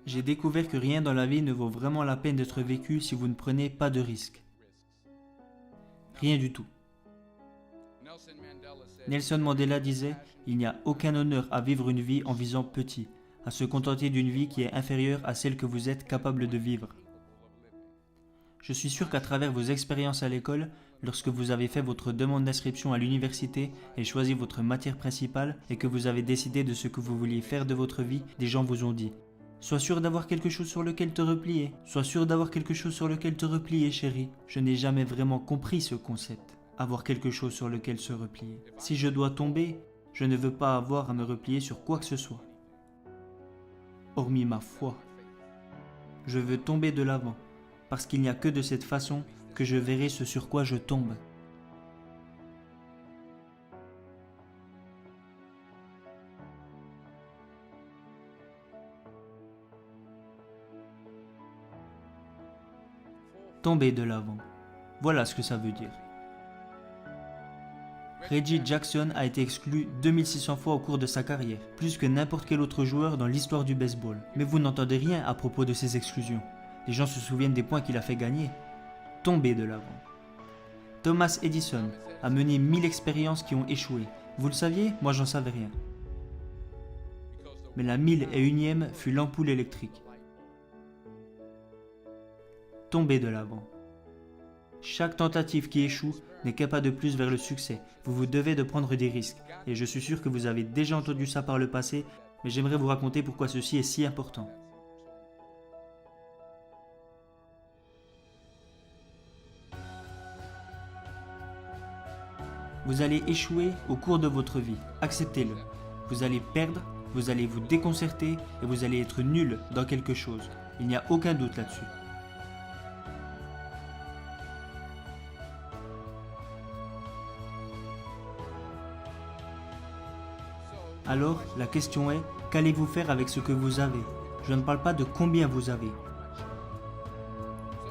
J'ai découvert que rien dans la vie ne vaut vraiment la peine d'être vécu si vous ne prenez pas de risques. Rien du tout. Nelson Mandela disait « Il n'y a aucun honneur à vivre une vie en visant petit, à se contenter d'une vie qui est inférieure à celle que vous êtes capable de vivre. » Je suis sûr qu'à travers vos expériences à l'école, lorsque vous avez fait votre demande d'inscription à l'université et choisi votre matière principale et que vous avez décidé de ce que vous vouliez faire de votre vie, des gens vous ont dit « Sois sûr d'avoir quelque chose sur lequel te replier. Sois sûr d'avoir quelque chose sur lequel te replier, chérie. » Je n'ai jamais vraiment compris ce concept. Avoir quelque chose sur lequel se replier. Si je dois tomber, je ne veux pas avoir à me replier sur quoi que ce soit. Hormis ma foi. Je veux tomber de l'avant, parce qu'il n'y a que de cette façon que je verrai ce sur quoi je tombe. Tomber de l'avant. Voilà ce que ça veut dire. Reggie Jackson a été exclu 2600 fois au cours de sa carrière, plus que n'importe quel autre joueur dans l'histoire du baseball. Mais vous n'entendez rien à propos de ces exclusions. Les gens se souviennent des points qu'il a fait gagner. Tomber de l'avant. Thomas Edison a mené 1000 expériences qui ont échoué. Vous le saviez? Moi j'en savais rien. Mais la 1001e fut l'ampoule électrique. Tomber de l'avant. Chaque tentative qui échoue n'est qu'un pas de plus vers le succès. Vous vous devez de prendre des risques. Et je suis sûr que vous avez déjà entendu ça par le passé, mais j'aimerais vous raconter pourquoi ceci est si important. Vous allez échouer au cours de votre vie. Acceptez-le. Vous allez perdre, vous allez vous déconcerter et vous allez être nul dans quelque chose. Il n'y a aucun doute là-dessus. Alors, la question est, qu'allez-vous faire avec ce que vous avez? Je ne parle pas de combien vous avez.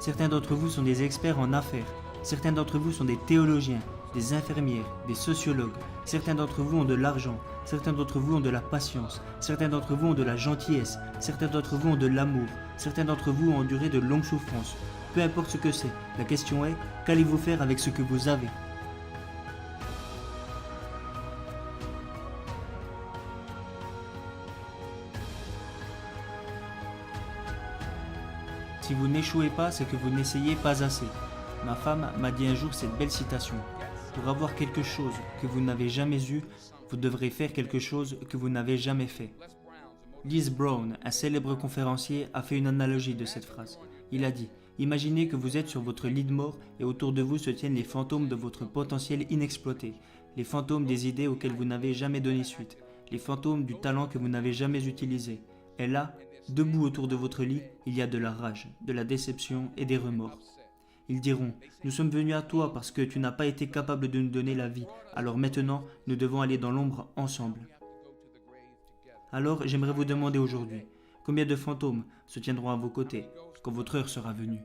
Certains d'entre vous sont des experts en affaires. Certains d'entre vous sont des théologiens, des infirmières, des sociologues. Certains d'entre vous ont de l'argent. Certains d'entre vous ont de la patience. Certains d'entre vous ont de la gentillesse. Certains d'entre vous ont de l'amour. Certains d'entre vous ont enduré de longues souffrances. Peu importe ce que c'est, la question est, qu'allez-vous faire avec ce que vous avez? Si vous n'échouez pas, c'est que vous n'essayez pas assez. Ma femme m'a dit un jour cette belle citation. Pour avoir quelque chose que vous n'avez jamais eu, vous devrez faire quelque chose que vous n'avez jamais fait. Les Brown, un célèbre conférencier, a fait une analogie de cette phrase. Il a dit « Imaginez que vous êtes sur votre lit de mort et autour de vous se tiennent les fantômes de votre potentiel inexploité, les fantômes des idées auxquelles vous n'avez jamais donné suite, les fantômes du talent que vous n'avez jamais utilisé. Et là, debout autour de votre lit, il y a de la rage, de la déception et des remords. Ils diront, nous sommes venus à toi parce que tu n'as pas été capable de nous donner la vie, alors maintenant, nous devons aller dans l'ombre ensemble. Alors, j'aimerais vous demander aujourd'hui, combien de fantômes se tiendront à vos côtés quand votre heure sera venue ?